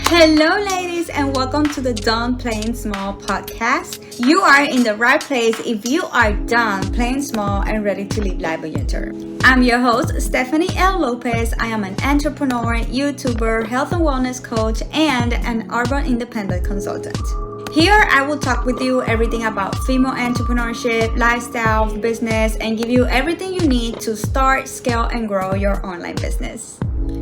Hello, ladies, and welcome to the Done Playing Small podcast. You are in the right place if you are done playing small and ready to live life on your terms. I'm your host, Stephanie L. Lopez. I am an entrepreneur, YouTuber, health and wellness coach, and an urban independent consultant. Here, I will talk with you everything about female entrepreneurship, lifestyle, business, and give you everything you need to start, scale, and grow your online business.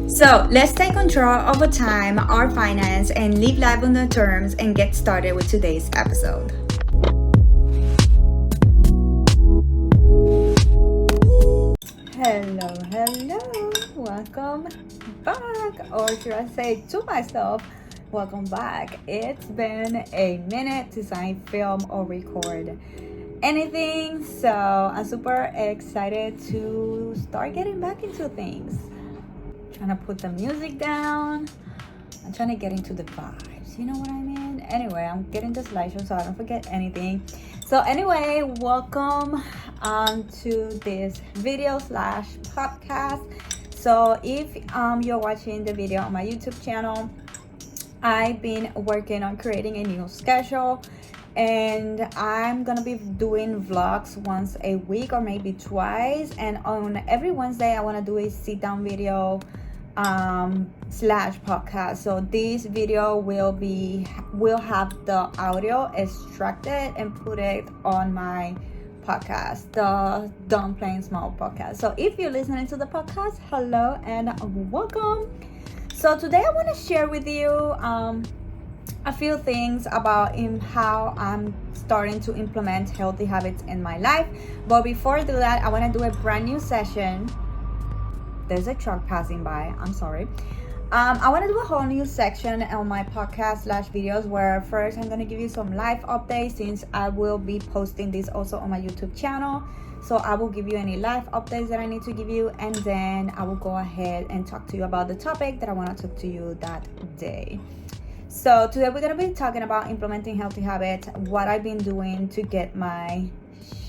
So let's take control of our time, our finance, and live life on the terms and get started with today's episode. Hello, welcome back, or should I say to myself, welcome back. It's been a minute since I film or record anything, so I'm super excited to start getting back into things. Trying to put the music down. I'm trying to get into the vibes. You know what I mean? Anyway, I'm getting the slideshow so I don't forget anything. So anyway, welcome to this video / podcast. So if you're watching the video on my YouTube channel, I've been working on creating a new schedule. And I'm gonna be doing vlogs once a week or maybe twice. And on every Wednesday, I wanna do a sit-down video / podcast. So this video will have the audio extracted and put it on my podcast, the Done Playing Small podcast. So if you're listening to the podcast, hello and welcome. So today I want to share with you a few things about how I'm starting to implement healthy habits in my life. But before I do that, I want to do a brand new session. There's a truck passing by. I'm sorry. I want to do a whole new section on my podcast / videos where first I'm going to give you some live updates since I will be posting this also on my YouTube channel. So I will give you any live updates that I need to give you, and then I will go ahead and talk to you about the topic that I want to talk to you that day. So today we're going to be talking about implementing healthy habits, what I've been doing to get my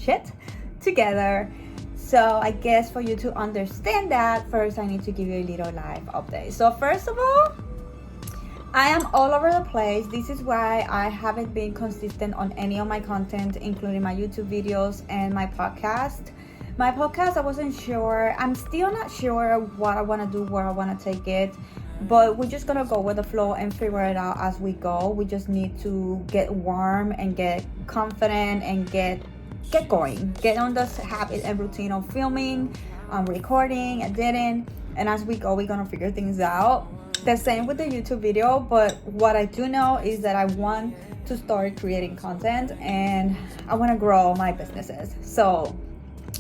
shit together. So I guess for you to understand that, first I need to give you a little live update. So first of all, I am all over the place. This is why I haven't been consistent on any of my content, including my YouTube videos and my podcast. My podcast, I wasn't sure. I'm still not sure what I want to do, where I want to take it. But we're just going to go with the flow and figure it out as we go. We just need to get warm and get confident and get going. Get on this habit and routine of filming, recording, editing. And as we go, we're going to figure things out. The same with the YouTube video. But what I do know is that I want to start creating content and I want to grow my businesses. So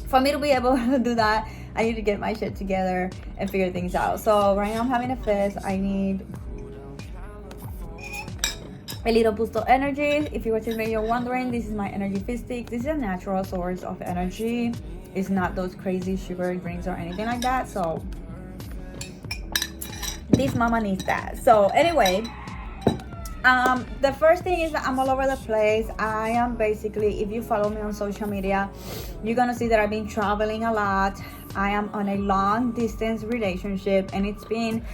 for me to be able to do that, I need to get my shit together and figure things out. So right now I'm having a fist. I need a little boost of energy. If you're watching me, you're wondering, this is my energy fist stick. This is a natural source of energy. It's not those crazy sugar drinks or anything like that. So this mama needs that. So anyway, the first thing is that I'm all over the place. I am basically, if you follow me on social media, you're gonna see that I've been traveling a lot. I am on a long distance relationship and it's been,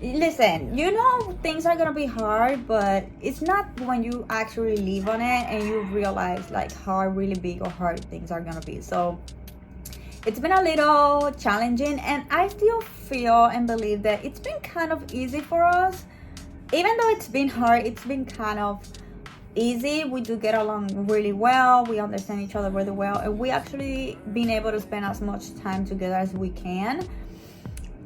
listen, you know, things are gonna be hard, but it's not when you actually live on it and you realize like how really big or hard things are gonna be. So it's been a little challenging, and I still feel and believe that it's been kind of easy for us. Even though it's been hard, it's been kind of easy. We do get along really well. We understand each other really well, and we actually been able to spend as much time together as we can.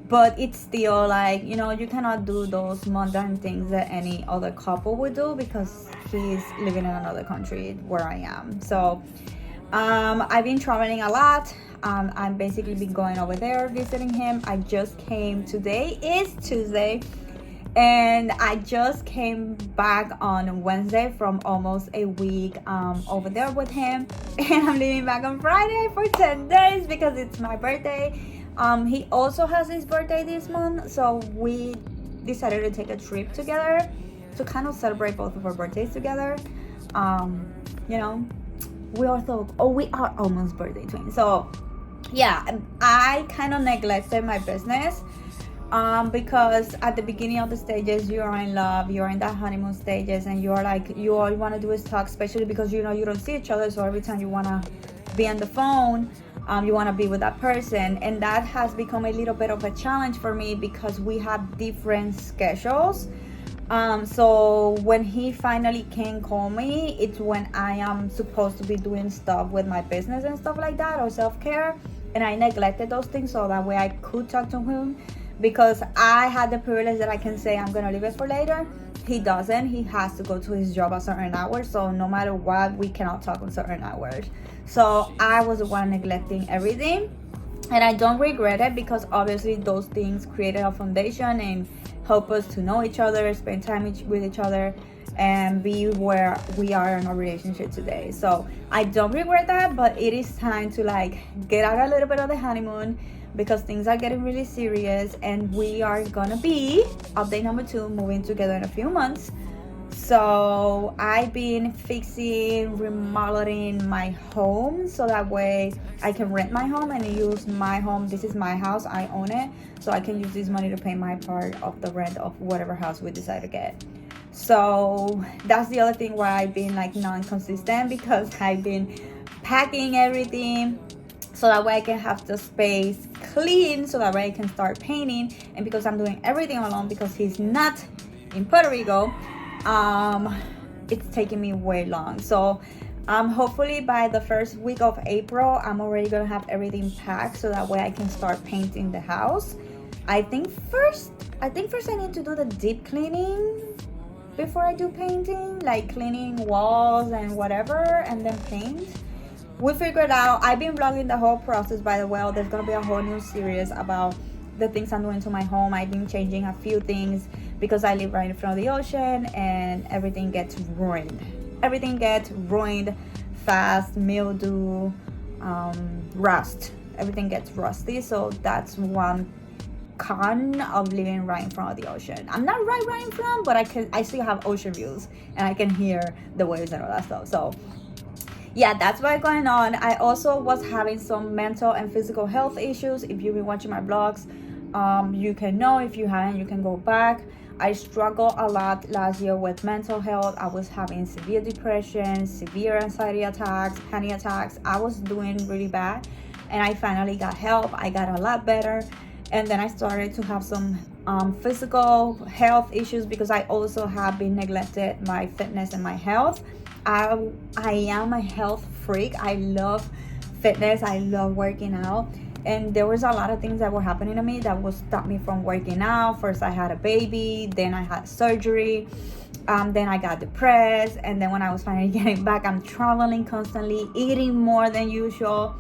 But it's still like, you know, you cannot do those mundane things that any other couple would do because he's living in another country where I am. So I've been traveling a lot. I'm basically been going over there visiting him. I just came, today is Tuesday, and I just came back on Wednesday from almost a week over there with him, and I'm leaving back on Friday for 10 days because it's my birthday. He also has his birthday this month, so we decided to take a trip together to kind of celebrate both of our birthdays together. You know, we are almost birthday twins. So yeah, I kind of neglected my business Because at the beginning of the stages, you are in love, you're in that honeymoon stages, and you're like, you all you want to do is talk, especially because you know you don't see each other. So every time you want to be on the phone, you want to be with that person, and that has become a little bit of a challenge for me because we have different schedules. So when he finally can call me, it's when I am supposed to be doing stuff with my business and stuff like that, or self-care, and I neglected those things so that way I could talk to him, because I had the privilege that I can say I'm gonna leave it for later. He doesn't. He has to go to his job at certain hours, so no matter what, we cannot talk on certain hours. So I was the one neglecting everything, and I don't regret it, because obviously those things created a foundation and help us to know each other, spend time with each other, and be where we are in our relationship today. So I don't regret that, but it is time to like get out a little bit of the honeymoon, because things are getting really serious, and we are gonna be, update number 2, moving together in a few months. So I've been fixing, remodeling my home, so that way I can rent my home and use my home. This is my house, I own it, so I can use this money to pay my part of the rent of whatever house we decide to get. So that's the other thing why I've been like non-consistent, because I've been packing everything so that way I can have the space clean, so that way I can start painting. And because I'm doing everything alone, because he's not in Puerto Rico, it's taking me way long. So hopefully by the first week of April, I'm already gonna have everything packed, so that way I can start painting the house. I think first I need to do the deep cleaning before I do painting, like cleaning walls and whatever, and then paint. We figured out. I've been vlogging the whole process, by the way. There's gonna be a whole new series about the things I'm doing to my home. I've been changing a few things because I live right in front of the ocean, and everything gets ruined. Everything gets ruined fast, mildew, rust. Everything gets rusty. So that's one con of living right in front of the ocean. I'm not right in front, but I still have ocean views, and I can hear the waves and all that stuff. So yeah, that's what's going on. I also was having some mental and physical health issues. If you've been watching my vlogs, you can know. If you haven't, you can go back. I struggled a lot last year with mental health. I was having severe depression, severe anxiety attacks, panic attacks. I was doing really bad, and I finally got help. I got a lot better, and then I started to have some physical health issues, because I also have been neglected my fitness and my health. I am a health freak. I love fitness. I love working out. And there was a lot of things that were happening to me that would stop me from working out. First, I had a baby. Then I had surgery. Then I got depressed. And then when I was finally getting back, I'm traveling constantly, eating more than usual.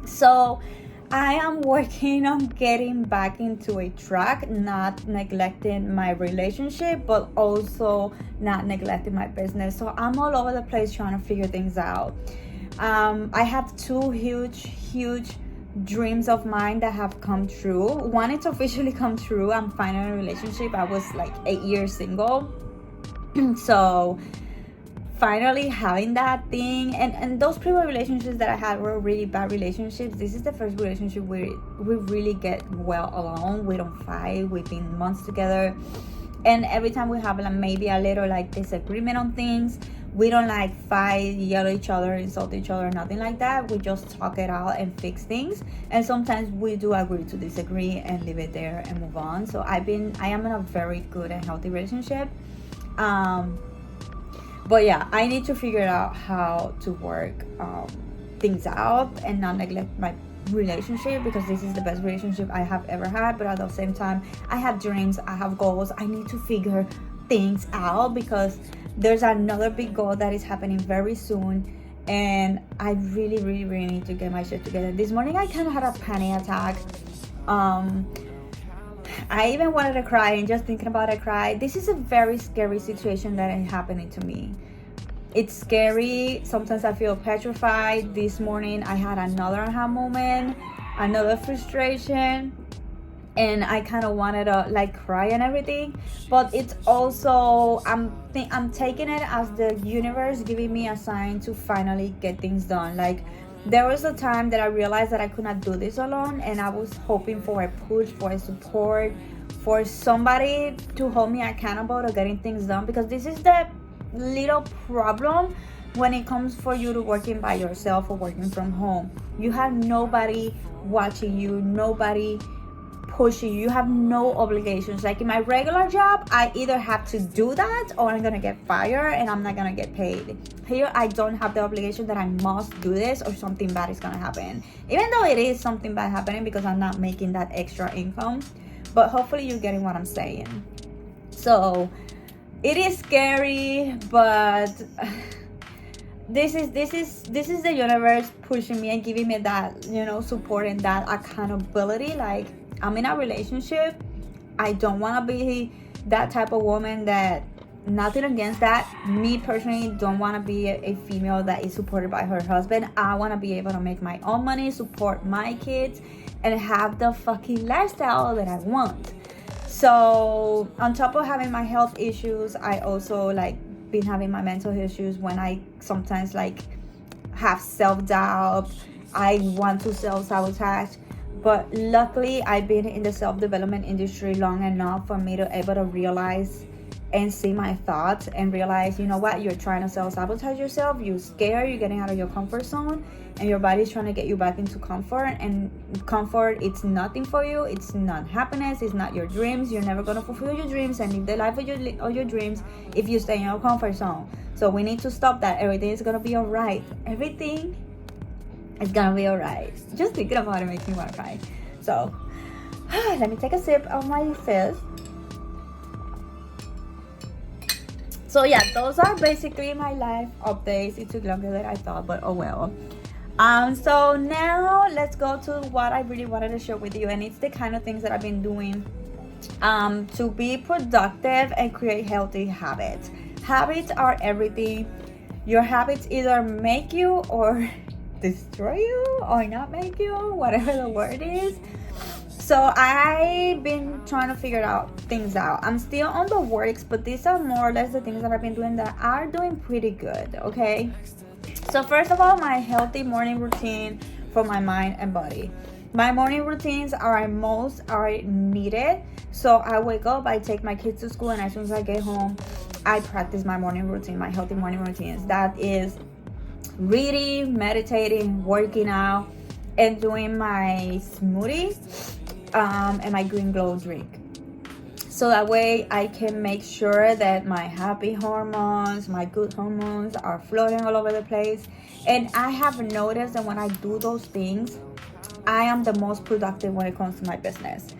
So I am working on getting back into a track, not neglecting my relationship, but also not neglecting my business. So I'm all over the place trying to figure things out. I have 2 huge dreams of mine that have come true. One, it's officially come true. I'm finally in a relationship. I was like 8 years single. So finally having that thing, and those previous relationships that I had were really bad relationships. This is the first relationship where we really get well along. We don't fight. We've been months together, and every time we have like maybe a little like disagreement on things, we don't like fight, yell at each other, insult each other, nothing like that. We just talk it out and fix things. And sometimes we do agree to disagree and leave it there and move on. So I am in a very good and healthy relationship. But yeah, I need to figure out how to work things out and not neglect my relationship, because this is the best relationship I have ever had. But at the same time, I have dreams, I have goals. I need to figure things out, because there's another big goal that is happening very soon, and I really need to get my shit together. This morning I kind of had a panic attack. I even wanted to cry, and just thinking about it, cry. This is a very scary situation that is happening to me. It's scary. Sometimes I feel petrified. This morning I had another aha moment, another frustration, and I kind of wanted to like cry and everything. But it's also, I'm taking it as the universe giving me a sign to finally get things done. Like, There was a time that I realized that I could not do this alone, and I was hoping for a push, for a support, for somebody to hold me accountable to getting things done, because this is the little problem when it comes for you to working by yourself or working from home. You have nobody watching you, nobody pushing you. You have no obligations. Like in my regular job, I either have to do that or I'm gonna get fired and I'm not gonna get paid. Here I don't have the obligation that I must do this or something bad is gonna happen, even though it is something bad happening because I'm not making that extra income. But hopefully you're getting what I'm saying. So it is scary, but this is the universe pushing me and giving me that, support and that accountability. Like, I'm in a relationship. I don't want to be that type of woman that, nothing against that, me personally don't want to be a female that is supported by her husband. I want to be able to make my own money, support my kids, and have the fucking lifestyle that I want. So on top of having my health issues, I also like been having my mental issues when I sometimes like have self-doubt. I want to self-sabotage. But luckily, I've been in the self-development industry long enough for me to able to realize and see my thoughts and realize, you know what, you're trying to self-sabotage yourself. You're scared, you're getting out of your comfort zone, and your body's trying to get you back into comfort. And comfort, it's nothing for you. It's not happiness. It's not your dreams. You're never going to fulfill your dreams and live the life of your dreams if you stay in your comfort zone. So we need to stop that. Everything is going to be all right. Everything is gonna be alright. Just thinking about it makes me want to cry. So let me take a sip of my fizz. So yeah, those are basically my life updates. It took longer than I thought, but oh well. So now let's go to what I really wanted to share with you, and it's the kind of things that I've been doing to be productive and create healthy habits. Habits are everything. Your habits either make you or destroy you or not make you, whatever the word is. So I've been trying to figure things out. I'm still on the works, but these are more or less the things that I've been doing that are doing pretty good. Okay, so first of all, my healthy morning routine for my mind and body. My morning routines are needed. So I wake up, I take my kids to school, and as soon as I get home, I practice my morning routine, my healthy morning routines. That is reading, meditating, working out, and doing my smoothie and my green glow drink. So that way I can make sure that my happy hormones, my good hormones are floating all over the place. And I have noticed that when I do those things, I am the most productive when it comes to my business.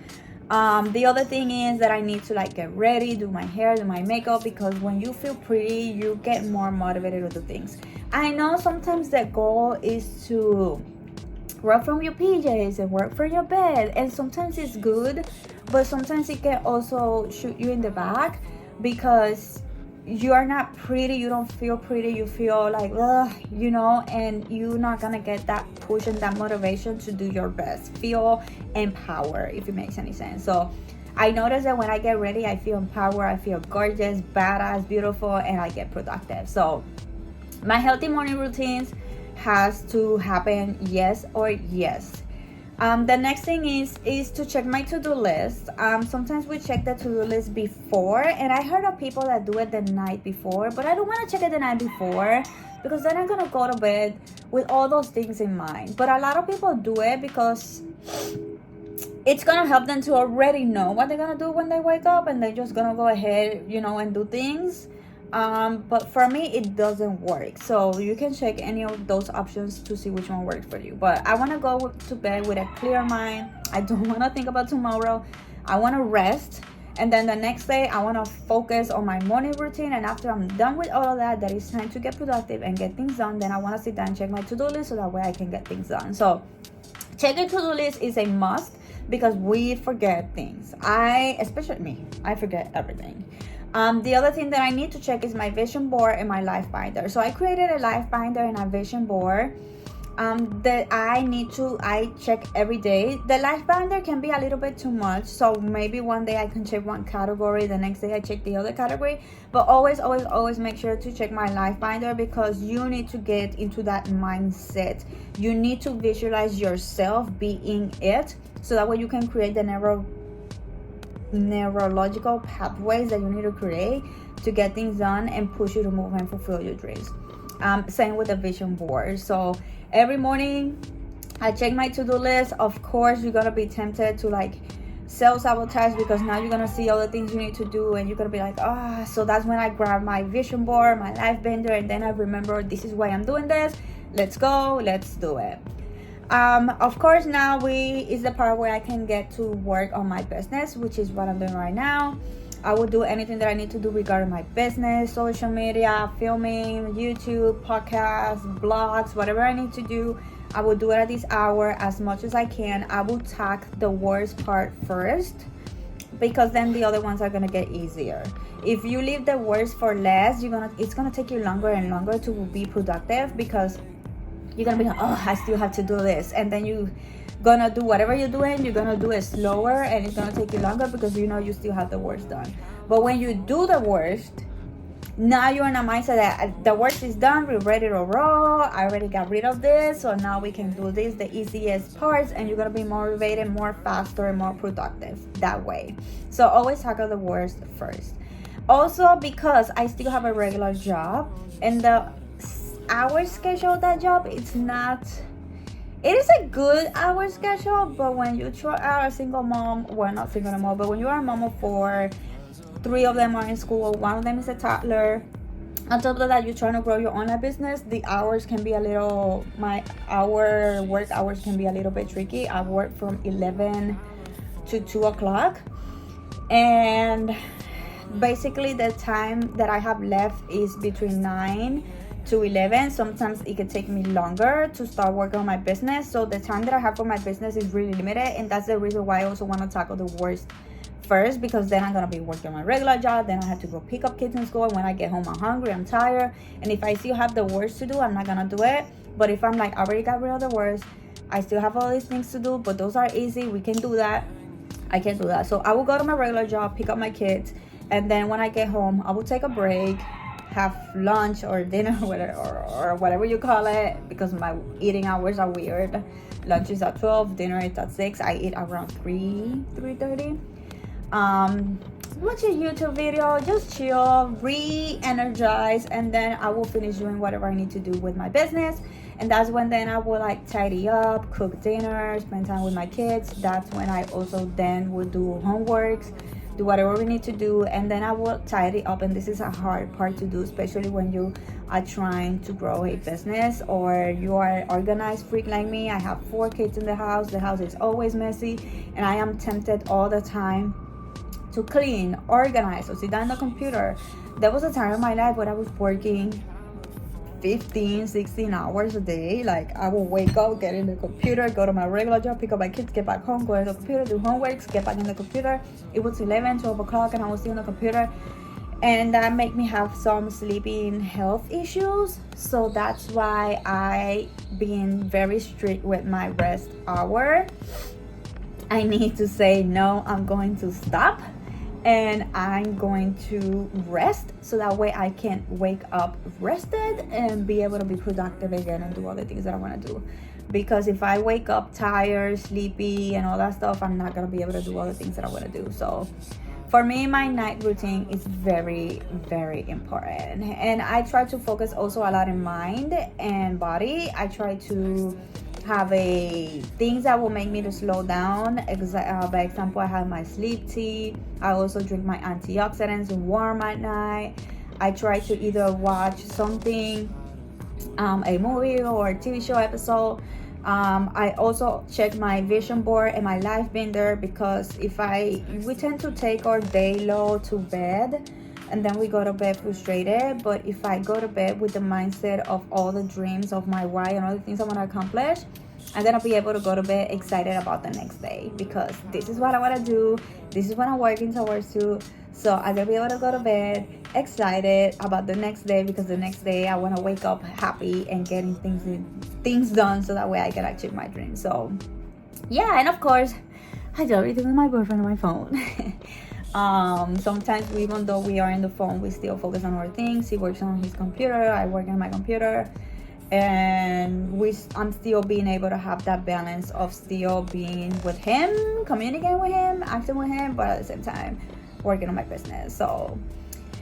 The other thing is that I need to like get ready, do my hair, do my makeup, because when you feel pretty, you get more motivated to do things. I know sometimes the goal is to work from your PJs and work from your bed, and sometimes it's good, but sometimes it can also shoot you in the back because you are not pretty, you don't feel pretty, you feel like and you're not gonna get that push and that motivation to do your best, feel empowered, if it makes any sense. So I notice that when I get ready, I feel empowered, I feel gorgeous, badass, beautiful, and I get productive. So my healthy morning routines has to happen, yes or yes. The next thing is to check my to-do list. Sometimes we check the to-do list before, and I heard of people that do it the night before, but I don't want to check it the night before because then I'm gonna go to bed with all those things in mind. But a lot of people do it because it's gonna help them to already know what they're gonna do when they wake up, and they're just gonna go ahead, and do things. But for me, it doesn't work. So you can check any of those options to see which one works for you. But I want to go to bed with a clear mind. I don't want to think about tomorrow. I want to rest. And then the next day, I want to focus on my morning routine. And after I'm done with all of that, that is time to get productive and get things done. Then I want to sit down and check my to-do list so that way I can get things done. So checking to-do list is a must because we forget things. Especially me, I forget everything. The other thing that I need to check is my vision board and my life binder. So I created a life binder and a vision board that I check every day. The life binder can be a little bit too much, so maybe one day I can check one category, the next day I check the other category, but always make sure to check my life binder, because you need to get into that mindset. You need to visualize yourself being it, so that way you can create the neurological pathways that you need to create to get things done and push you to move and fulfill your dreams. Same with the vision board. So every morning I check my to-do list. Of course, you're gonna be tempted to like self-sabotage, because now you're gonna see all the things you need to do and you're gonna be like, so that's when I grab my vision board, my life bender, and then I remember this is why I'm doing this. Let's go, let's do it. Of course, now is the part where I can get to work on my business, which is what I'm doing right now. I will do anything that I need to do regarding my business, social media, filming, YouTube, podcasts, blogs, whatever I need to do. I will do it at this hour as much as I can. I will tackle the worst part first, because then the other ones are gonna get easier. If you leave the worst for last, it's gonna take you longer and longer to be productive, because you're gonna be like, I still have to do this, and then you gonna do whatever you're doing, you're gonna do it slower and it's gonna take you longer, because you still have the worst done. But when you do the worst, now you're in a mindset that the worst is done, we're ready to roll, I already got rid of this, so now we can do this, the easiest parts, and you're gonna be motivated, more faster and more productive that way. So always tackle the worst first. Also, because I still have a regular job, and the hour schedule of that job, it is a good hour schedule, but when you are a single mom, well, not single anymore, but when you are a mom of 4, 3 of them are in school, 1 of them is a toddler. On top of that, you're trying to grow your online business. The hours can be work hours can be a little bit tricky. I work from 11 to 2 o'clock. And basically the time that I have left is between 9 to 11. Sometimes it could take me longer to start working on my business, so the time that I have for my business is really limited, and that's the reason why I also want to tackle the worst first, because then I'm gonna be working on my regular job, then I have to go pick up kids in school, and when I get home I'm hungry, I'm tired, and if I still have the worst to do, I'm not gonna do it. But if I'm like, I already got rid of the worst, I still have all these things to do, but those are easy, we can do that, I can do that. So I will go to my regular job, pick up my kids, and then when I get home I will take a break, have lunch or dinner, or whatever you call it, because my eating hours are weird. Lunch is at 12, dinner is at 6. I eat around 3:30. Watch a YouTube video, just chill, re-energize, and then I will finish doing whatever I need to do with my business. And that's when then I will like tidy up, cook dinner, spend time with my kids. That's when I also then will do homeworks, do whatever we need to do, and then I will tidy up. And this is a hard part to do, especially when you are trying to grow a business or you are organized freak like me. I have 4 kids in the house is always messy, and I am tempted all the time to clean, organize, or sit down on the computer. There was a time in my life when I was working 15, 16 hours a day. Like, I will wake up, get in the computer, go to my regular job, pick up my kids, get back home, go to the computer, do homeworks, get back in the computer. It was 11, 12 o'clock and I was still on the computer, and that made me have some sleeping health issues. So that's why I been very strict with my rest hour. I need to say, no, I'm going to stop and I'm going to rest, so that way I can wake up rested and be able to be productive again and do all the things that I want to do. Because if I wake up tired, sleepy, and all that stuff, I'm not going to be able to do all the things that I want to do. So for me, my night routine is very, very important. And I try to focus also a lot in mind and body. I try to have things that will make me to slow down. By example, I have my sleep tea. I also drink my antioxidants warm at night. I try to either watch something, a movie or a TV show episode. I also check my vision board and my life bender, because we tend to take our day low to bed, and then we go to bed frustrated. But if I go to bed with the mindset of all the dreams of my why and all the things I want to accomplish, I'm gonna be able to go to bed excited about the next day, because this is what I want to do. This is what I'm working towards to. So I'm gonna be able to go to bed excited about the next day, because the next day I want to wake up happy and getting things done, so that way I can achieve my dream. So yeah, and of course I do everything with my boyfriend on my phone. Sometimes even though we are in the phone, we still focus on our things. He works on his computer, I work on my computer, and I'm still being able to have that balance of still being with him, communicating with him, acting with him, but at the same time working on my business. So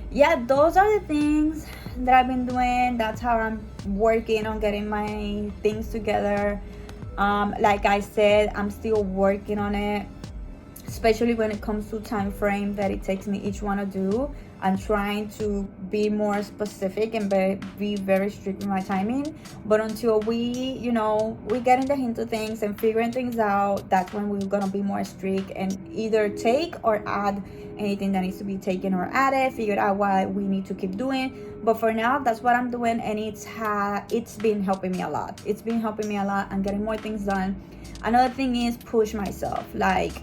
yeah, those are the things that I've been doing. That's how I'm working on getting my things together. Like I said, I'm still working on it, especially when it comes to time frame that it takes me each one to do. I'm trying to be more specific and be very strict with my timing. But until we get in the hint of things and figuring things out, that's when we're gonna be more strict and either take or add anything that needs to be taken or added, figure out what we need to keep doing. But for now, that's what I'm doing, and it's been helping me a lot. It's been helping me a lot. I'm getting more things done. Another thing is push myself. Like,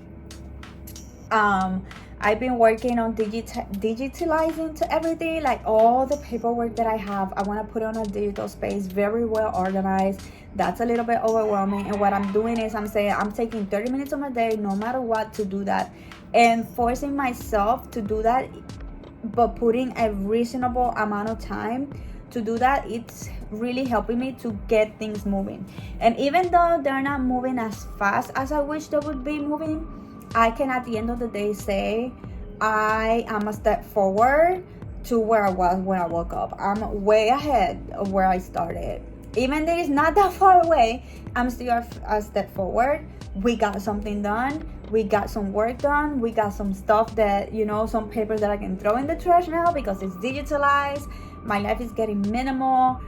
I've been working on digitalizing to everything, like all the paperwork that I have. I want to put it on a digital space, very well organized. That's a little bit overwhelming, and what I'm doing is I'm saying I'm taking 30 minutes of my day, no matter what, to do that, and forcing myself to do that, but putting a reasonable amount of time to do that. It's really helping me to get things moving. And even though they're not moving as fast as I wish they would be moving, I can at the end of the day say I am a step forward to where I was when I woke up. I'm way ahead of where I started. Even though it's not that far away, I'm still a step forward. We got something done. We got some work done. We got some stuff that, some papers that I can throw in the trash now because it's digitalized. My life is getting minimal,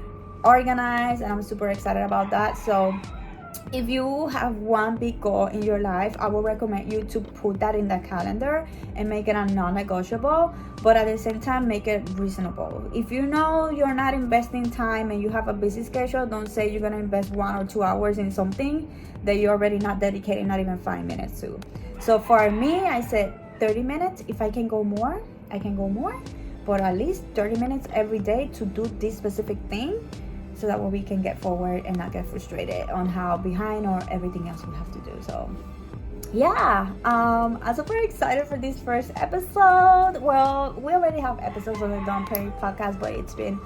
organized, and I'm super excited about that. So if you have one big goal in your life, I would recommend you to put that in the calendar and make it a non-negotiable, but at the same time make it reasonable. If you know you're not investing time and you have a busy schedule, don't say you're going to invest 1 or 2 hours in something that you're already not dedicating not even 5 minutes to. So for me, I said 30 minutes. If I can go more, I can go more, but at least 30 minutes every day to do this specific thing, so that way we can get forward and not get frustrated on how behind or everything else we have to do. So yeah, I'm super excited for this first episode. Well, we already have episodes on the Don't Perry podcast, but it's been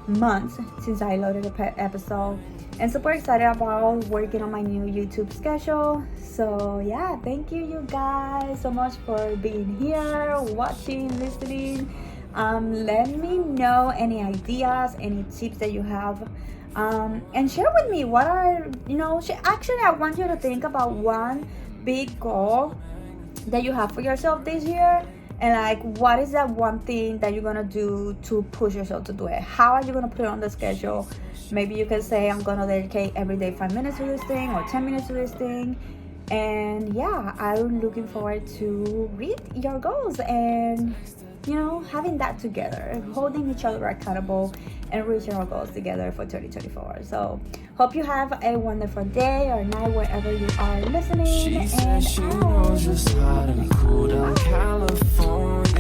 months since I loaded the episode, and super excited about working on my new YouTube schedule. So yeah, thank you guys so much for being here, watching, listening. Let me know any ideas, any tips that you have, and share with me what are, actually I want you to think about one big goal that you have for yourself this year, and like, what is that one thing that you're gonna do to push yourself to do it? How are you gonna put it on the schedule? Maybe you can say, I'm gonna dedicate every day 5 minutes to this thing or 10 minutes to this thing. And yeah, I'm looking forward to read your goals and having that together, holding each other accountable and reaching our goals together for 2024. So hope you have a wonderful day or night wherever you are listening. She said she knows just how to cool down California.